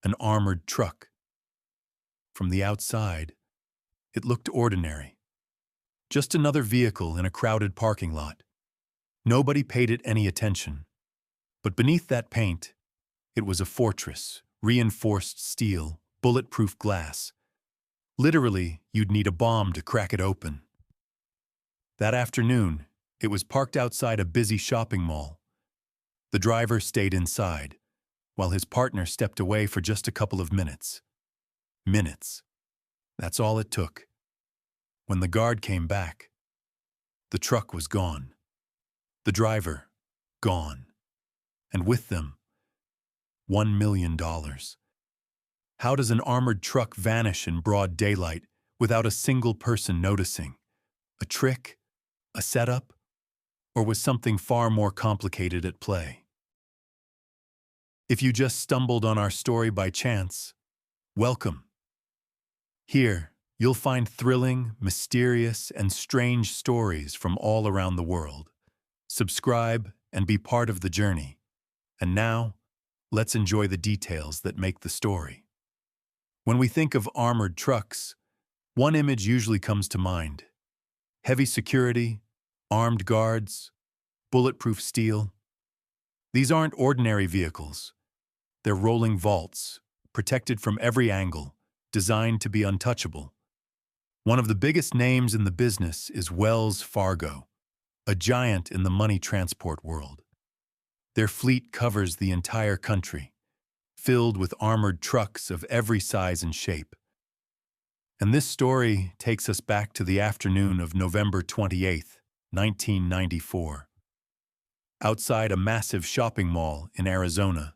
an armored truck. From the outside, it looked ordinary. Just another vehicle in a crowded parking lot. Nobody paid it any attention. But beneath that paint, it was a fortress, reinforced steel, bulletproof glass. Literally, you'd need a bomb to crack it open. That afternoon, it was parked outside a busy shopping mall. The driver stayed inside, while his partner stepped away for just a couple of minutes. Minutes. That's all it took. When the guard came back, the truck was gone. The driver, gone. And with them, $1 million. How does an armored truck vanish in broad daylight without a single person noticing? A trick? A setup? Or was something far more complicated at play? If you just stumbled on our story by chance, welcome. Here, you'll find thrilling, mysterious, and strange stories from all around the world. Subscribe and be part of the journey. And now, let's enjoy the details that make the story. When we think of armored trucks, one image usually comes to mind. Heavy security, armed guards, bulletproof steel. These aren't ordinary vehicles. They're rolling vaults, protected from every angle, designed to be untouchable. One of the biggest names in the business is Wells Fargo, a giant in the money transport world. Their fleet covers the entire country, filled with armored trucks of every size and shape. And this story takes us back to the afternoon of November 28th, 1994. Outside a massive shopping mall in Arizona,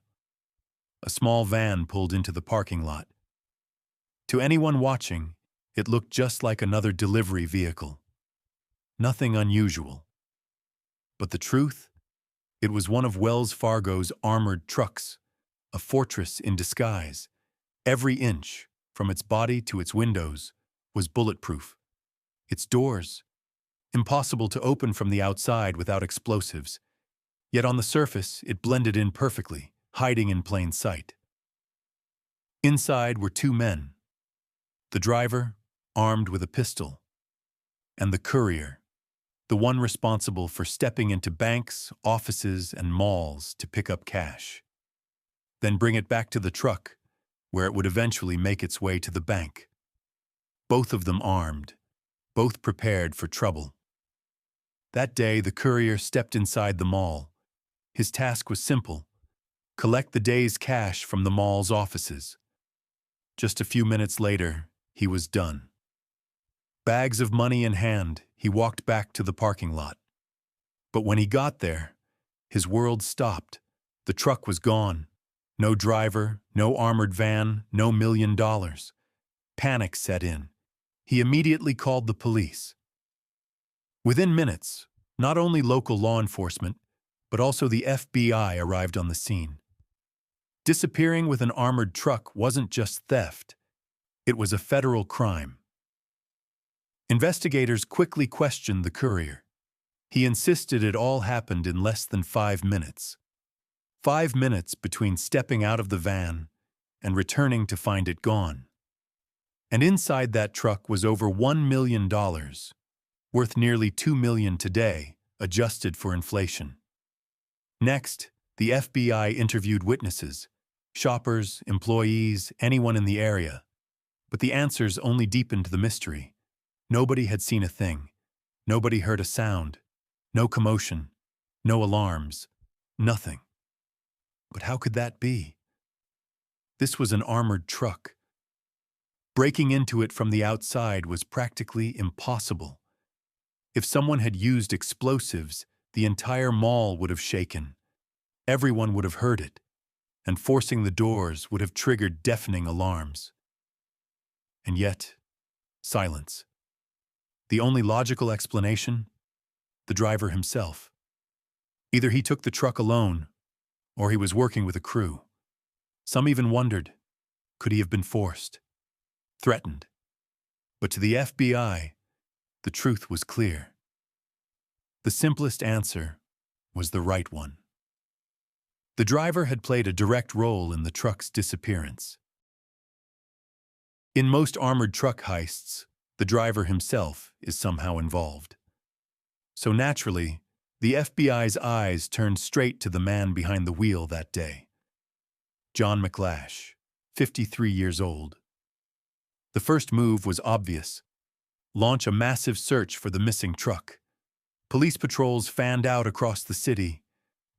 a small van pulled into the parking lot. To anyone watching, it looked just like another delivery vehicle. Nothing unusual. But the truth? It was one of Wells Fargo's armored trucks, a fortress in disguise. Every inch, from its body to its windows, was bulletproof. Its doors, impossible to open from the outside without explosives. Yet on the surface, it blended in perfectly, hiding in plain sight. Inside were two men. The driver, armed with a pistol, and the courier, the one responsible for stepping into banks, offices, and malls to pick up cash. Then bring it back to the truck, where it would eventually make its way to the bank. Both of them armed, both prepared for trouble. That day, the courier stepped inside the mall. His task was simple: collect the day's cash from the mall's offices. Just a few minutes later, he was done. Bags of money in hand, he walked back to the parking lot. But when he got there, his world stopped. The truck was gone. No driver, no armored van, no $1 million. Panic set in. He immediately called the police. Within minutes, not only local law enforcement, but also the FBI arrived on the scene. Disappearing with an armored truck wasn't just theft. It was a federal crime. Investigators quickly questioned the courier. He insisted it all happened in less than 5 minutes. 5 minutes between stepping out of the van and returning to find it gone. And inside that truck was over $1 million, worth nearly $2 million today, adjusted for inflation. Next, the FBI interviewed witnesses, shoppers, employees, anyone in the area. But the answers only deepened the mystery. Nobody had seen a thing. Nobody heard a sound. No commotion. No alarms. Nothing. But how could that be? This was an armored truck. Breaking into it from the outside was practically impossible. If someone had used explosives, the entire mall would have shaken. Everyone would have heard it, and forcing the doors would have triggered deafening alarms. And yet, silence. The only logical explanation? The driver himself. Either he took the truck alone, or he was working with a crew. Some even wondered, could he have been forced? Threatened? But to the FBI, the truth was clear. The simplest answer was the right one. The driver had played a direct role in the truck's disappearance. In most armored truck heists, the driver himself is somehow involved. So naturally, the FBI's eyes turned straight to the man behind the wheel that day. John McLash, 53 years old. The first move was obvious: launch a massive search for the missing truck. Police patrols fanned out across the city,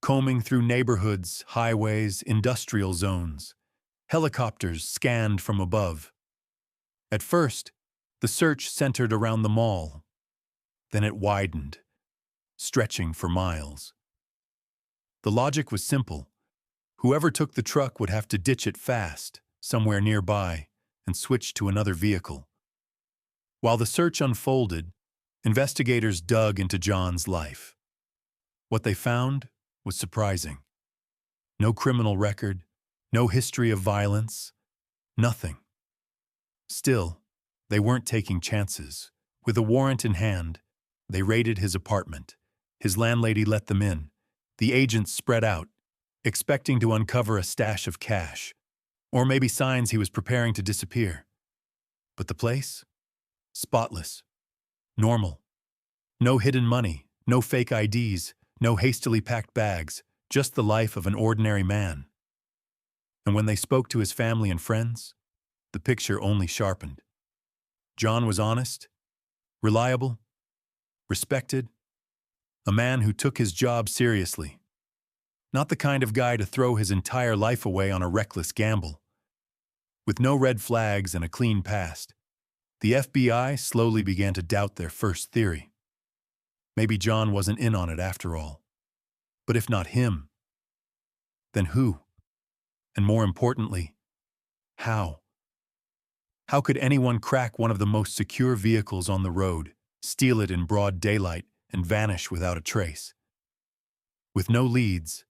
combing through neighborhoods, highways, industrial zones. Helicopters scanned from above. At first, the search centered around the mall. Then it widened, stretching for miles. The logic was simple. Whoever took the truck would have to ditch it fast, somewhere nearby, and switch to another vehicle. While the search unfolded, investigators dug into John's life. What they found was surprising. No criminal record, no history of violence, nothing. Still, they weren't taking chances. With a warrant in hand, they raided his apartment. His landlady let them in. The agents spread out, expecting to uncover a stash of cash, or maybe signs he was preparing to disappear. But the place? Spotless. Normal. No hidden money, no fake IDs, no hastily packed bags, just the life of an ordinary man. And when they spoke to his family and friends, the picture only sharpened. John was honest, reliable, respected, a man who took his job seriously. Not the kind of guy to throw his entire life away on a reckless gamble. With no red flags and a clean past, the FBI slowly began to doubt their first theory. Maybe John wasn't in on it after all. But if not him, then who? And more importantly, how? How could anyone crack one of the most secure vehicles on the road, steal it in broad daylight, and vanish without a trace? With no leads,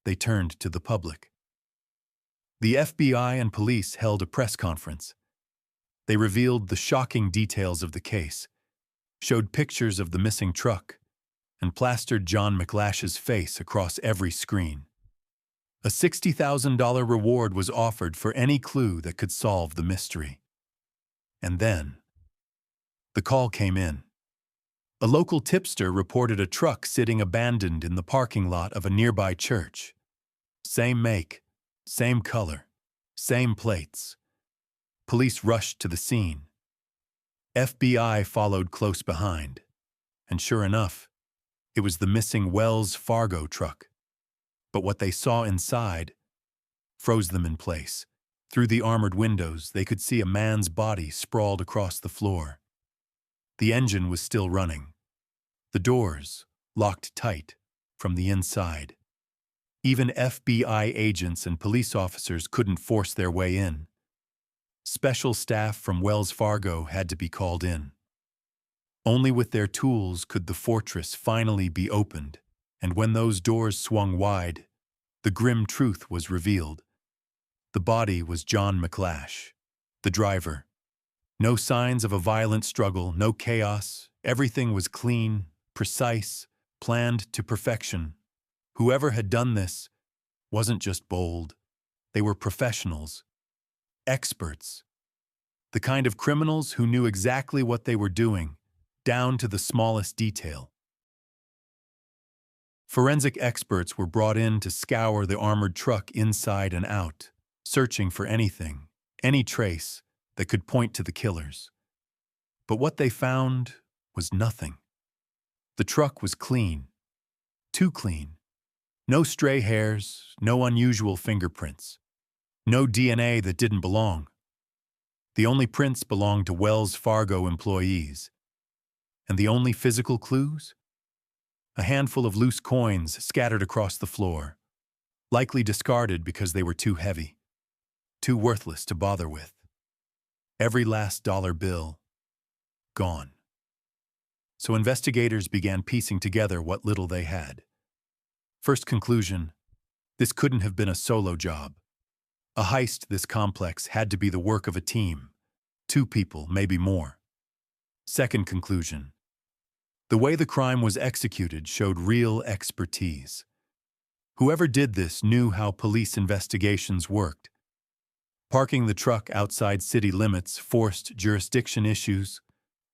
they turned to the public. The FBI and police held a press conference. They revealed the shocking details of the case, showed pictures of the missing truck, and plastered John McLash's face across every screen. A $60,000 reward was offered for any clue that could solve the mystery. And then, the call came in. A local tipster reported a truck sitting abandoned in the parking lot of a nearby church. Same make, same color, same plates. Police rushed to the scene. FBI followed close behind. And sure enough, it was the missing Wells Fargo truck. But what they saw inside froze them in place. Through the armored windows, they could see a man's body sprawled across the floor. The engine was still running. The doors locked tight from the inside. Even FBI agents and police officers couldn't force their way in. Special staff from Wells Fargo had to be called in. Only with their tools could the fortress finally be opened. And when those doors swung wide, the grim truth was revealed. The body was John McLash, the driver. No signs of a violent struggle, no chaos. Everything was clean, precise, planned to perfection. Whoever had done this wasn't just bold. They were professionals, experts. The kind of criminals who knew exactly what they were doing, down to the smallest detail. Forensic experts were brought in to scour the armored truck inside and out, searching for anything, any trace that could point to the killers. But what they found was nothing. The truck was clean, too clean. No stray hairs, no unusual fingerprints, no DNA that didn't belong. The only prints belonged to Wells Fargo employees. And the only physical clues? A handful of loose coins scattered across the floor, likely discarded because they were too heavy, too worthless to bother with. Every last dollar bill, gone. So investigators began piecing together what little they had. First conclusion, this couldn't have been a solo job. A heist this complex had to be the work of a team, 2 people, maybe more. Second conclusion, the way the crime was executed showed real expertise. Whoever did this knew how police investigations worked. Parking the truck outside city limits forced jurisdiction issues,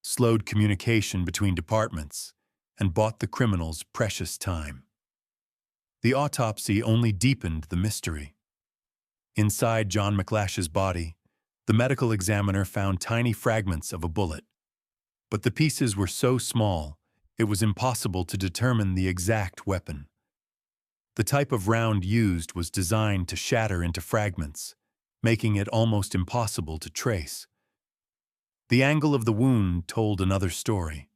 slowed communication between departments, and bought the criminals precious time. The autopsy only deepened the mystery. Inside John McLash's body, the medical examiner found tiny fragments of a bullet. But the pieces were so small, it was impossible to determine the exact weapon. The type of round used was designed to shatter into fragments, making it almost impossible to trace. The angle of the wound told another story.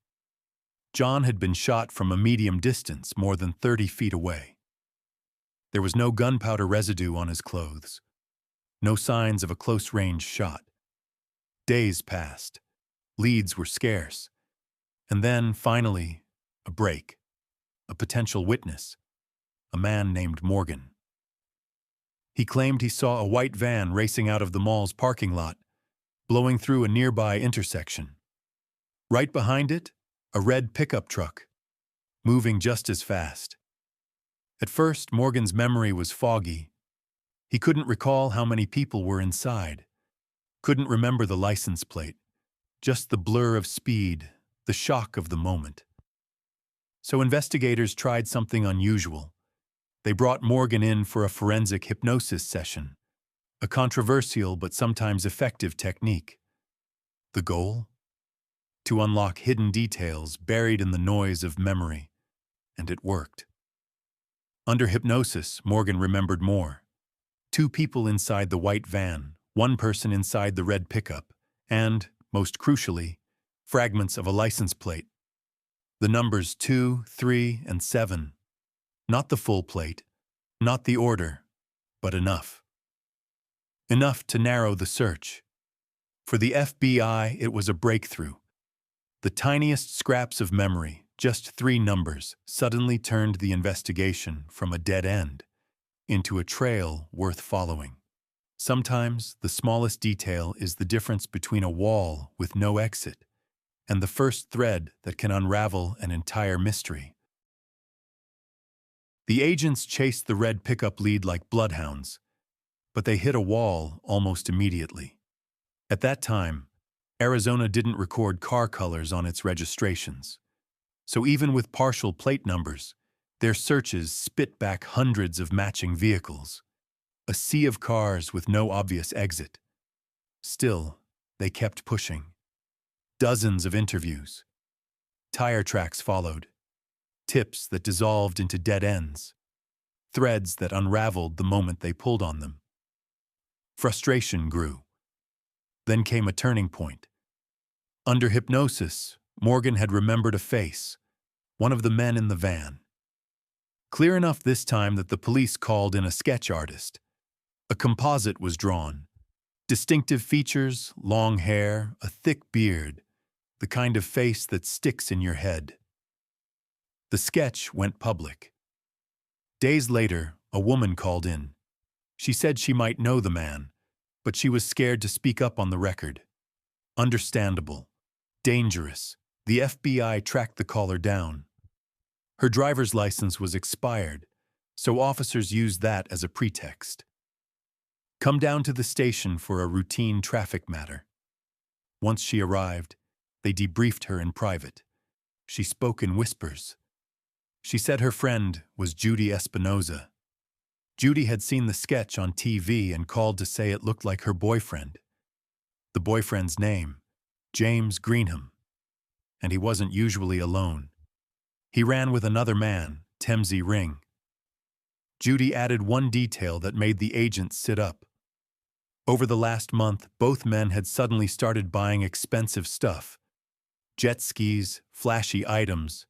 John had been shot from a medium distance, more than 30 feet away. There was no gunpowder residue on his clothes, no signs of a close-range shot. Days passed. Leads were scarce. And then, finally, a break. A potential witness. A man named Morgan. He claimed he saw a white van racing out of the mall's parking lot, blowing through a nearby intersection. Right behind it, a red pickup truck, moving just as fast. At first, Morgan's memory was foggy. He couldn't recall how many people were inside, couldn't remember the license plate, just the blur of speed, the shock of the moment. So investigators tried something unusual. They brought Morgan in for a forensic hypnosis session, a controversial but sometimes effective technique. The goal? To unlock hidden details buried in the noise of memory, and it worked. Under hypnosis, Morgan remembered more. 2 people inside the white van, 1 person inside the red pickup, and, most crucially, fragments of a license plate. The numbers 2, 3, and 7. Not the full plate, not the order, but enough. Enough to narrow the search. For the FBI, it was a breakthrough. The tiniest scraps of memory, just 3 numbers, suddenly turned the investigation from a dead end into a trail worth following. Sometimes the smallest detail is the difference between a wall with no exit and the first thread that can unravel an entire mystery. The agents chased the red pickup lead like bloodhounds, but they hit a wall almost immediately. At that time, Arizona didn't record car colors on its registrations. So even with partial plate numbers, their searches spit back hundreds of matching vehicles. A sea of cars with no obvious exit. Still, they kept pushing. Dozens of interviews. Tire tracks followed. Tips that dissolved into dead ends. Threads that unraveled the moment they pulled on them. Frustration grew. Then came a turning point. Under hypnosis, Morgan had remembered a face, one of the men in the van. Clear enough this time that the police called in a sketch artist. A composite was drawn. Distinctive features, long hair, a thick beard, the kind of face that sticks in your head. The sketch went public. Days later, a woman called in. She said she might know the man, but she was scared to speak up on the record. Understandable. Dangerous. The FBI tracked the caller down. Her driver's license was expired, so officers used that as a pretext. Come down to the station for a routine traffic matter. Once she arrived, they debriefed her in private. She spoke in whispers. She said her friend was Judy Espinoza. Judy had seen the sketch on TV and called to say it looked like her boyfriend. The boyfriend's name, James Greenham. And he wasn't usually alone. He ran with another man, Temsey Ring. Judy added one detail that made the agents sit up. Over the last month, both men had suddenly started buying expensive stuff. Jet skis, flashy items,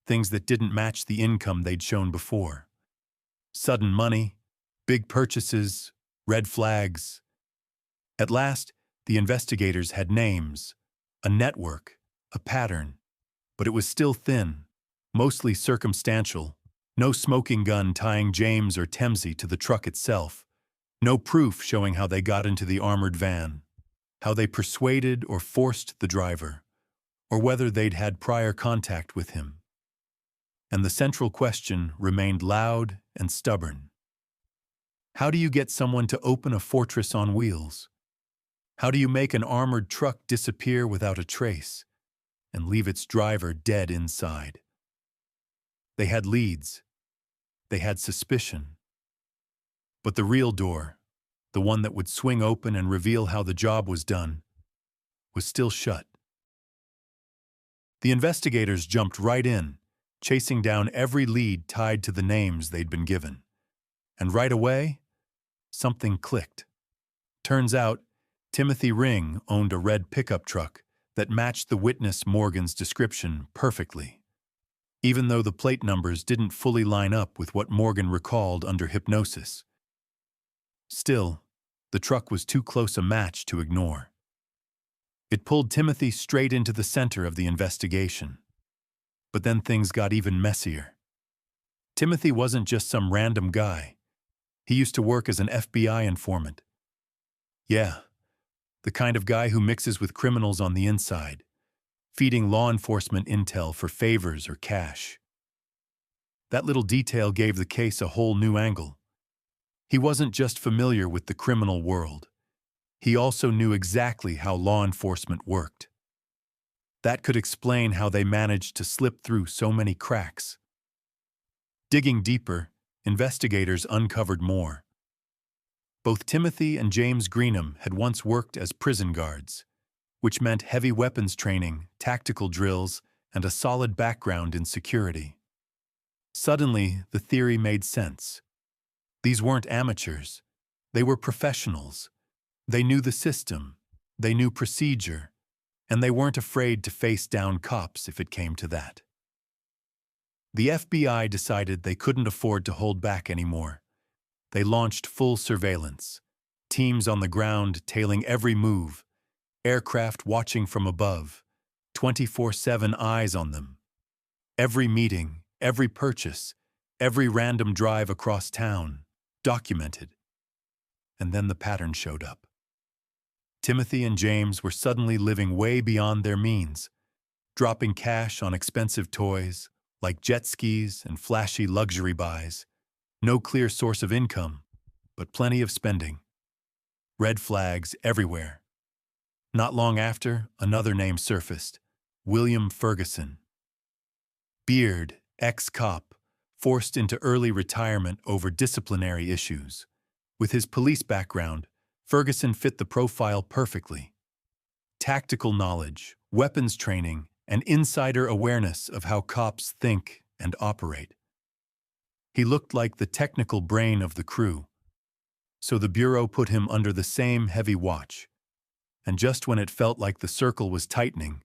things that didn't match the income they'd shown before. Sudden money, big purchases, red flags. At last, the investigators had names, a network, a pattern, but it was still thin, mostly circumstantial, no smoking gun tying James or Temsey to the truck itself, no proof showing how they got into the armored van, how they persuaded or forced the driver, or whether they'd had prior contact with him. And the central question remained loud and stubborn. How do you get someone to open a fortress on wheels? How do you make an armored truck disappear without a trace and leave its driver dead inside? They had leads. They had suspicion. But the real door, the one that would swing open and reveal how the job was done, was still shut. The investigators jumped right in, chasing down every lead tied to the names they'd been given. And right away, something clicked. Turns out, Timothy Ring owned a red pickup truck that matched the witness Morgan's description perfectly, even though the plate numbers didn't fully line up with what Morgan recalled under hypnosis. Still, the truck was too close a match to ignore. It pulled Timothy straight into the center of the investigation. But then things got even messier. Timothy wasn't just some random guy. He used to work as an FBI informant. Yeah, the kind of guy who mixes with criminals on the inside, feeding law enforcement intel for favors or cash. That little detail gave the case a whole new angle. He wasn't just familiar with the criminal world. He also knew exactly how law enforcement worked. That could explain how they managed to slip through so many cracks. Digging deeper, investigators uncovered more. Both Timothy and James Greenham had once worked as prison guards, which meant heavy weapons training, tactical drills, and a solid background in security. Suddenly, the theory made sense. These weren't amateurs. They were professionals. They knew the system. They knew procedure. And they weren't afraid to face down cops if it came to that. The FBI decided they couldn't afford to hold back anymore. They launched full surveillance, teams on the ground tailing every move, aircraft watching from above, 24/7 eyes on them. Every meeting, every purchase, every random drive across town, documented. And then the pattern showed up. Timothy and James were suddenly living way beyond their means, dropping cash on expensive toys, like jet skis and flashy luxury buys. No clear source of income, but plenty of spending. Red flags everywhere. Not long after, another name surfaced, William Ferguson. Beard, ex-cop, forced into early retirement over disciplinary issues. With his police background, Ferguson fit the profile perfectly. Tactical knowledge, weapons training, and insider awareness of how cops think and operate. He looked like the technical brain of the crew, so the Bureau put him under the same heavy watch. And just when it felt like the circle was tightening,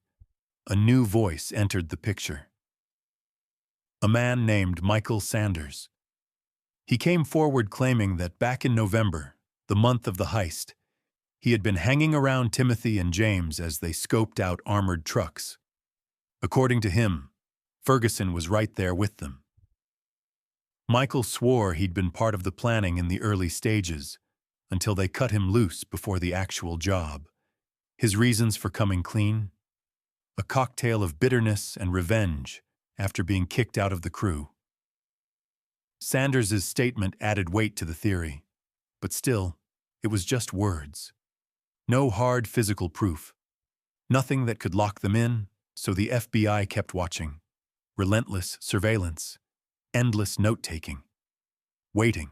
a new voice entered the picture. A man named Michael Sanders. He came forward claiming that back in November, the month of the heist, he had been hanging around Timothy and James as they scoped out armored trucks. According to him, Ferguson was right there with them. Michael swore he'd been part of the planning in the early stages, until they cut him loose before the actual job. His reasons for coming clean? A cocktail of bitterness and revenge after being kicked out of the crew. Sanders' statement added weight to the theory, but still, it was just words. No hard physical proof. Nothing that could lock them in, so the FBI kept watching. Relentless surveillance. Endless note-taking. Waiting.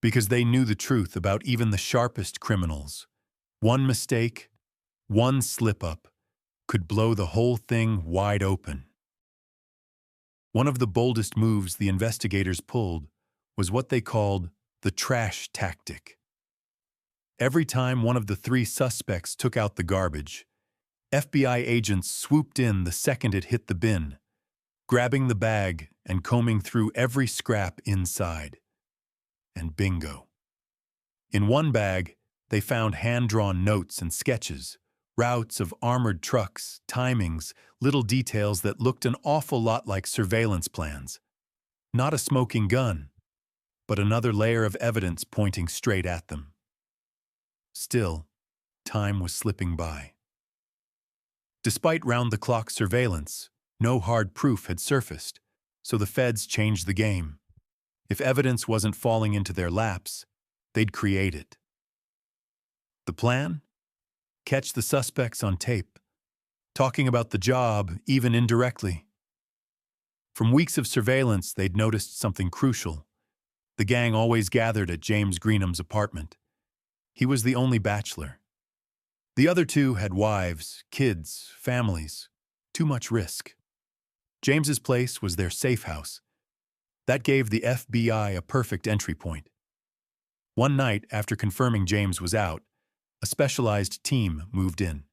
Because they knew the truth about even the sharpest criminals. One mistake, one slip-up, could blow the whole thing wide open. One of the boldest moves the investigators pulled was what they called the trash tactic. Every time one of the three suspects took out the garbage, FBI agents swooped in the second it hit the bin, grabbing the bag and combing through every scrap inside. And bingo. In one bag, they found hand-drawn notes and sketches, routes of armored trucks, timings, little details that looked an awful lot like surveillance plans. Not a smoking gun, but another layer of evidence pointing straight at them. Still, time was slipping by. Despite round-the-clock surveillance, no hard proof had surfaced, so the feds changed the game. If evidence wasn't falling into their laps, they'd create it. The plan? Catch the suspects on tape, talking about the job, even indirectly. From weeks of surveillance, they'd noticed something crucial. The gang always gathered at James Greenham's apartment. He was the only bachelor. The other two had wives, kids, families. Too much risk. James's place was their safe house. That gave the FBI a perfect entry point. One night, after confirming James was out, a specialized team moved in.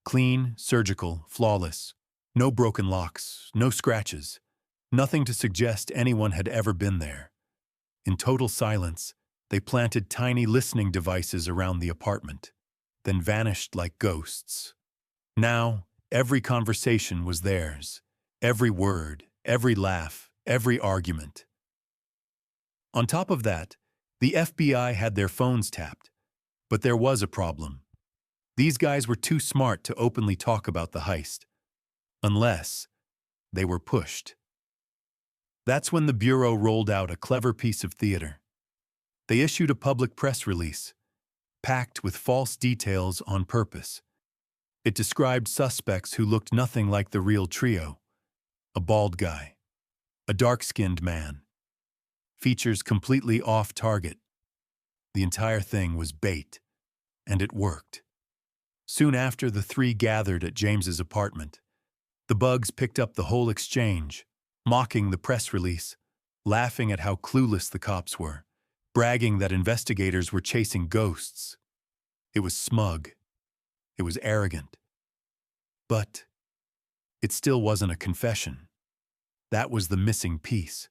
Clean, surgical, flawless. No broken locks, no scratches. Nothing to suggest anyone had ever been there. In total silence, they planted tiny listening devices around the apartment, then vanished like ghosts. Now, every conversation was theirs. Every word, every laugh, every argument. On top of that, the FBI had their phones tapped. But there was a problem. These guys were too smart to openly talk about the heist. Unless they were pushed. That's when the Bureau rolled out a clever piece of theater. They issued a public press release, packed with false details on purpose. It described suspects who looked nothing like the real trio. A bald guy, a dark-skinned man. Features completely off target. The entire thing was bait, and it worked. Soon after, the three gathered at James's apartment. The bugs picked up the whole exchange, mocking the press release, laughing at how clueless the cops were, bragging that investigators were chasing ghosts. It was smug. It was arrogant. But it still wasn't a confession. That was the missing piece.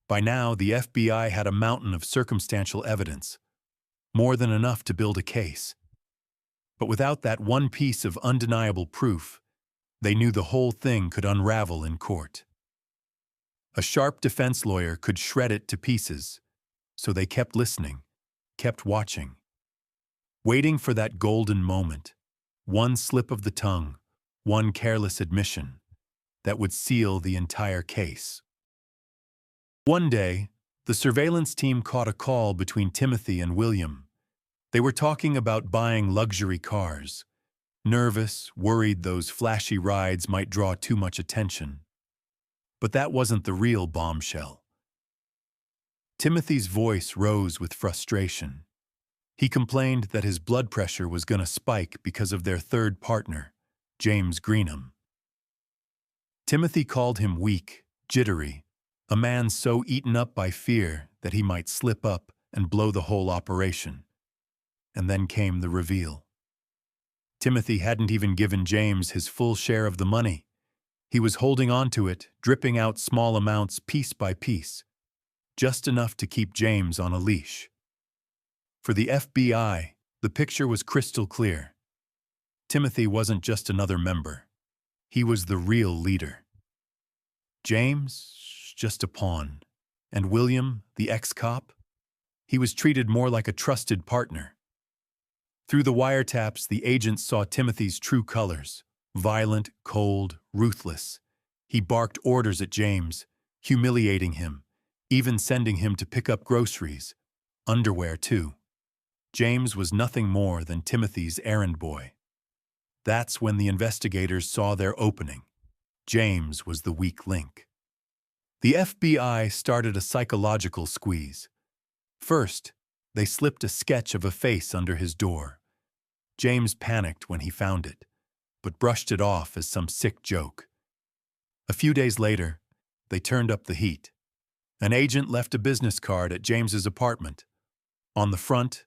By now, the FBI had a mountain of circumstantial evidence, more than enough to build a case. But without that one piece of undeniable proof, they knew the whole thing could unravel in court. A sharp defense lawyer could shred it to pieces, so they kept listening, kept watching, waiting for that golden moment, one slip of the tongue, one careless admission, that would seal the entire case. One day, the surveillance team caught a call between Timothy and William. They were talking about buying luxury cars. Nervous, worried those flashy rides might draw too much attention. But that wasn't the real bombshell. Timothy's voice rose with frustration. He complained that his blood pressure was going to spike because of their third partner, James Greenham. Timothy called him weak, jittery, a man so eaten up by fear that he might slip up and blow the whole operation. And then came the reveal. Timothy hadn't even given James his full share of the money. He was holding on to it, dripping out small amounts piece by piece, just enough to keep James on a leash. For the FBI, the picture was crystal clear. Timothy wasn't just another member. He was the real leader. James, just a pawn. And William, the ex-cop, he was treated more like a trusted partner. Through the wiretaps, the agents saw Timothy's true colors. Violent, cold, ruthless. He barked orders at James, humiliating him, even sending him to pick up groceries, underwear too. James was nothing more than Timothy's errand boy. That's when the investigators saw their opening. James was the weak link. The FBI started a psychological squeeze. First, they slipped a sketch of a face under his door. James panicked when he found it, but brushed it off as some sick joke. A few days later, they turned up the heat. An agent left a business card at James's apartment. On the front,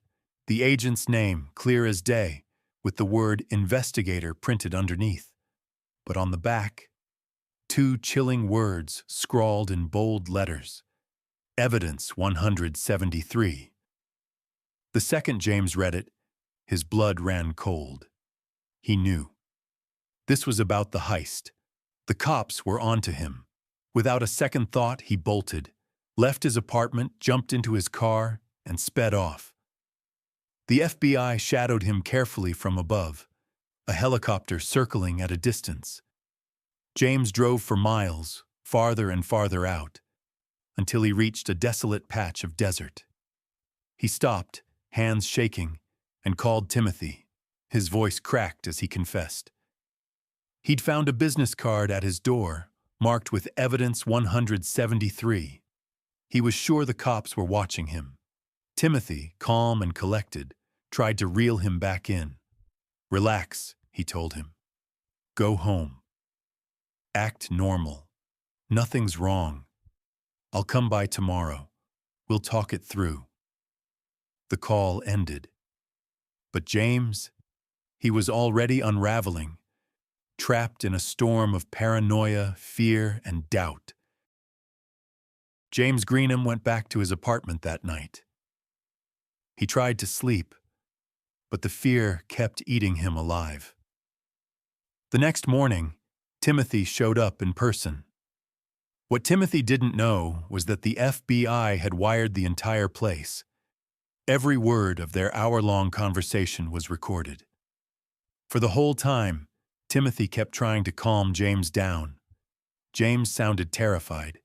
the agent's name, clear as day, with the word investigator printed underneath. But on the back, two chilling words scrawled in bold letters. Evidence 173. The second James read it, his blood ran cold. He knew. This was about the heist. The cops were onto him. Without a second thought, he bolted, left his apartment, jumped into his car, and sped off. The FBI shadowed him carefully from above, a helicopter circling at a distance. James drove for miles, farther and farther out. until he reached a desolate patch of desert. He stopped, hands shaking, and called Timothy. His voice cracked as he confessed. He'd found a business card at his door, marked with Evidence 173. He was sure the cops were watching him. Timothy, calm and collected, tried to reel him back in. "Relax," he told him. "Go home. Act normal. Nothing's wrong. I'll come by tomorrow. We'll talk it through." The call ended. But James, he was already unraveling, trapped in a storm of paranoia, fear, and doubt. James Greenham went back to his apartment that night. He tried to sleep, but the fear kept eating him alive. The next morning, Timothy showed up in person. What Timothy didn't know was that the FBI had wired the entire place. Every word of their hour-long conversation was recorded. For the whole time, Timothy kept trying to calm James down. James sounded terrified,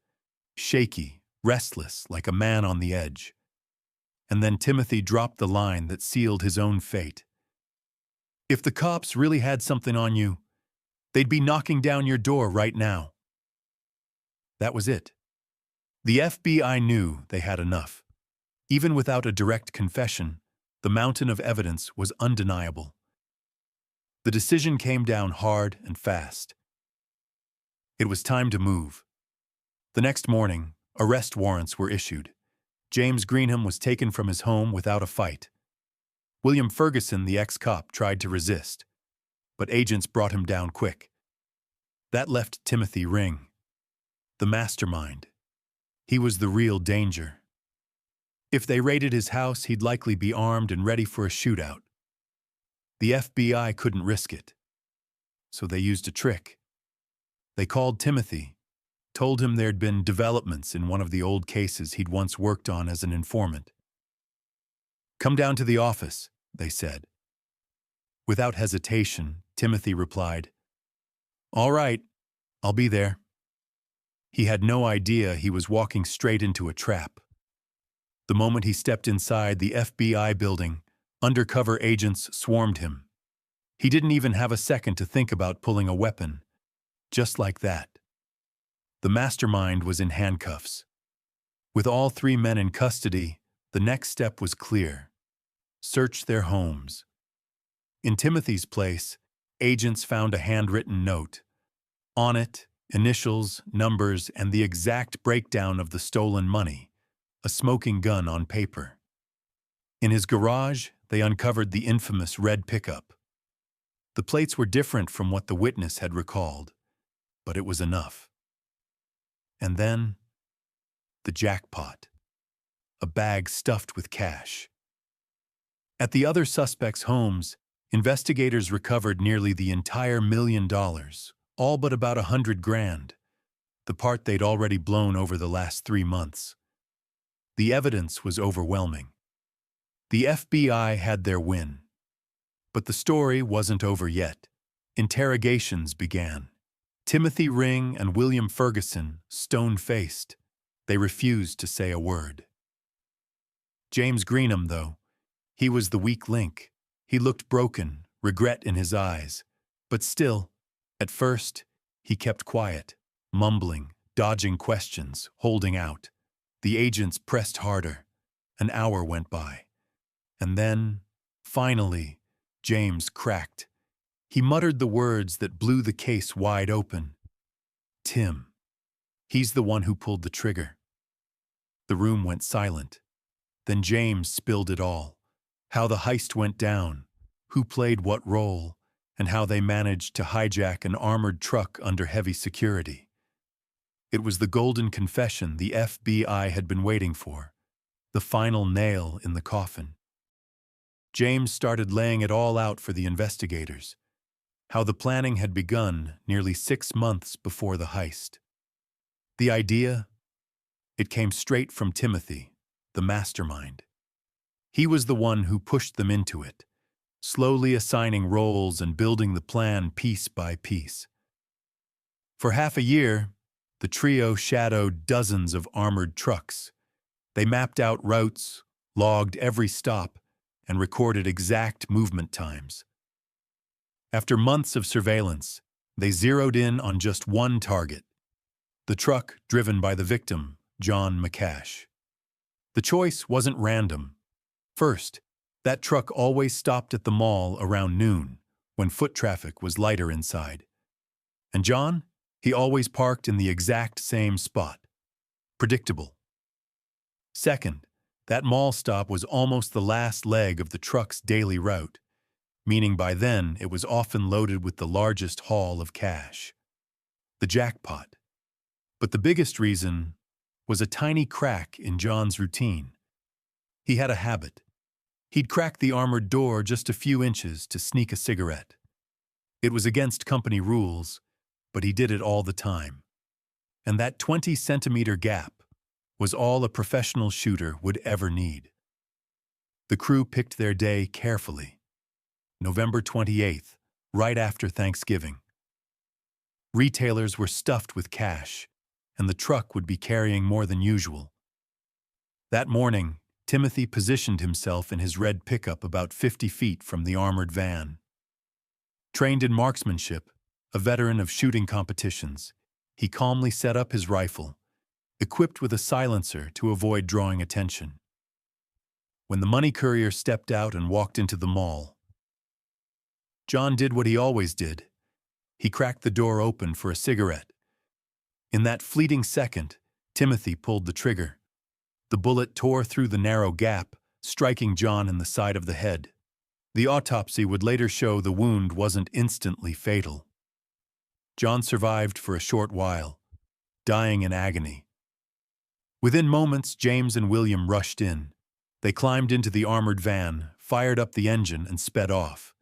shaky, restless, like a man on the edge. And then Timothy dropped the line that sealed his own fate. "If the cops really had something on you, they'd be knocking down your door right now." That was it. The FBI knew they had enough. Even without a direct confession, the mountain of evidence was undeniable. The decision came down hard and fast. It was time to move. The next morning, arrest warrants were issued. James Greenham was taken from his home without a fight. William Ferguson, the ex-cop, tried to resist, but agents brought him down quick. That left Timothy Ring, the mastermind. He was the real danger. If they raided his house, he'd likely be armed and ready for a shootout. The FBI couldn't risk it, so they used a trick. They called Timothy, told him there'd been developments in one of the old cases he'd once worked on as an informant. "Come down to the office," they said. Without hesitation, Timothy replied, "All right, I'll be there." He had no idea he was walking straight into a trap. The moment he stepped inside the FBI building, undercover agents swarmed him. He didn't even have a second to think about pulling a weapon. Just like that, the mastermind was in handcuffs. With all three men in custody, the next step was clear: search their homes. In Timothy's place, agents found a handwritten note. On it, initials, numbers, and the exact breakdown of the stolen money, a smoking gun on paper. In his garage, they uncovered the infamous red pickup. The plates were different from what the witness had recalled, but it was enough. And then, the jackpot. A bag stuffed with cash. At the other suspects' homes, investigators recovered nearly the entire $1 million, all but about $100,000, the part they'd already blown over the last 3 months. The evidence was overwhelming. The FBI had their win. But the story wasn't over yet. Interrogations began. Timothy Ring and William Ferguson, stone-faced. They refused to say a word. James Greenham, though, he was the weak link. He looked broken, regret in his eyes. But still, at first, he kept quiet, mumbling, dodging questions, holding out. The agents pressed harder. An hour went by. And then, finally, James cracked. He muttered the words that blew the case wide open. "Tim. He's the one who pulled the trigger." The room went silent. Then James spilled it all. How the heist went down, who played what role, and how they managed to hijack an armored truck under heavy security. It was the golden confession the FBI had been waiting for, the final nail in the coffin. James started laying it all out for the investigators, how the planning had begun nearly 6 months before the heist. The idea? It came straight from Timothy, the mastermind. He was the one who pushed them into it, slowly assigning roles and building the plan piece by piece. For half a year, The trio shadowed dozens of armored trucks. They mapped out routes, logged every stop, and recorded exact movement times. After months of surveillance, they zeroed in on just one target, the truck driven by the victim, John McCash. The choice wasn't random. First, that truck always stopped at the mall around noon, when foot traffic was lighter inside. And John? He always parked in the exact same spot. Predictable. Second, that mall stop was almost the last leg of the truck's daily route, meaning by then it was often loaded with the largest haul of cash. The jackpot. But the biggest reason was a tiny crack in John's routine. He had a habit. He'd crack the armored door just a few inches to sneak a cigarette. It was against company rules, but he did it all the time. And that 20-centimeter gap was all a professional shooter would ever need. The crew picked their day carefully. November 28th, right after Thanksgiving. Retailers were stuffed with cash, and the truck would be carrying more than usual. That morning, Timothy positioned himself in his red pickup about 50 feet from the armored van. Trained in marksmanship, a veteran of shooting competitions, he calmly set up his rifle, equipped with a silencer to avoid drawing attention. When the money courier stepped out and walked into the mall, John did what he always did. He cracked the door open for a cigarette. In that fleeting second, Timothy pulled the trigger. The bullet tore through the narrow gap, striking John in the side of the head. The autopsy would later show the wound wasn't instantly fatal. John survived for a short while, dying in agony. Within moments, James and William rushed in. They climbed into the armored van, fired up the engine, and sped off.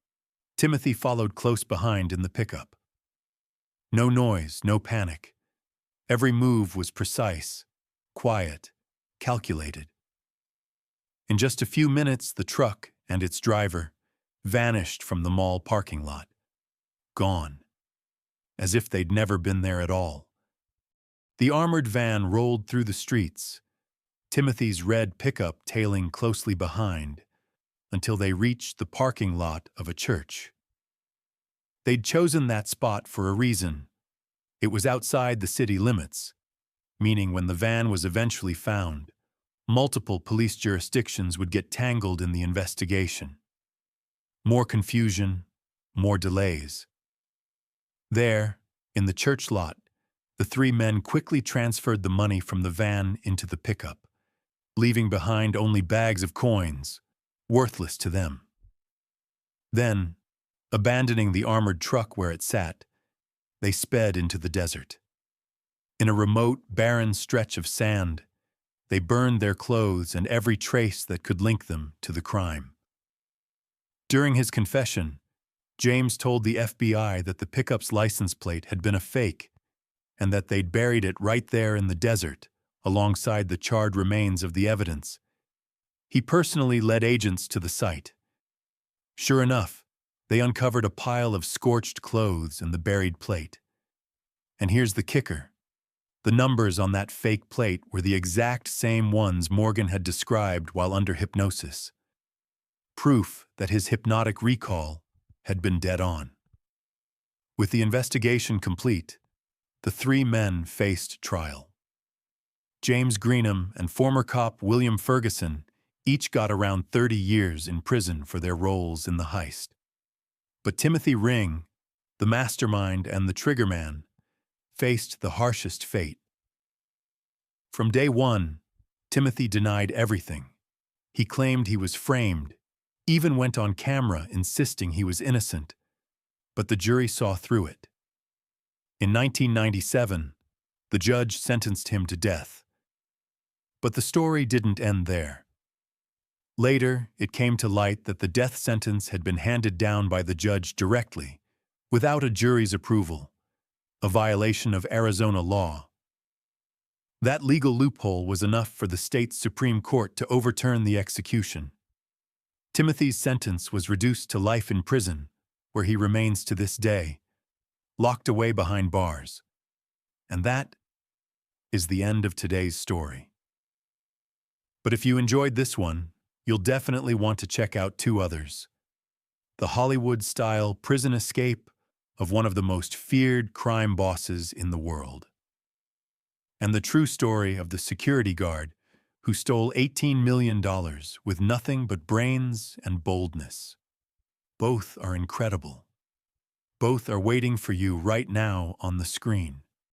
Timothy followed close behind in the pickup. No noise, no panic. Every move was precise, quiet, calculated. In just a few minutes, the truck and its driver vanished from the mall parking lot. Gone. As if they'd never been there at all. The armored van rolled through the streets, Timothy's red pickup tailing closely behind, until they reached the parking lot of a church. They'd chosen that spot for a reason. It was outside the city limits, meaning when the van was eventually found, multiple police jurisdictions would get tangled in the investigation. More confusion, more delays. There, in the church lot, the three men quickly transferred the money from the van into the pickup, leaving behind only bags of coins, worthless to them. Then, abandoning the armored truck where it sat, they sped into the desert. In a remote, barren stretch of sand, they burned their clothes and every trace that could link them to the crime. During his confession, James told the FBI that the pickup's license plate had been a fake and that they'd buried it right there in the desert, alongside the charred remains of the evidence. He personally led agents to the site. Sure enough, they uncovered a pile of scorched clothes and the buried plate. And here's the kicker. The numbers on that fake plate were the exact same ones Morgan had described while under hypnosis. Proof that his hypnotic recall had been dead on. With the investigation complete, the three men faced trial. James Greenham and former cop William Ferguson each got around 30 years in prison for their roles in the heist. But Timothy Ring, the mastermind and the triggerman, faced the harshest fate. From day one, Timothy denied everything. He claimed he was framed, even went on camera insisting he was innocent, but the jury saw through it. In 1997, the judge sentenced him to death. But the story didn't end there. Later, it came to light that the death sentence had been handed down by the judge directly, without a jury's approval, a violation of Arizona law. That legal loophole was enough for the state's Supreme Court to overturn the execution. Timothy's sentence was reduced to life in prison, where he remains to this day, locked away behind bars. And that is the end of today's story. But if you enjoyed this one, you'll definitely want to check out two others. The Hollywood-style prison escape of one of the most feared crime bosses in the world, and the true story of the security guard who stole $18 million with nothing but brains and boldness. Both are incredible. Both are waiting for you right now on the screen.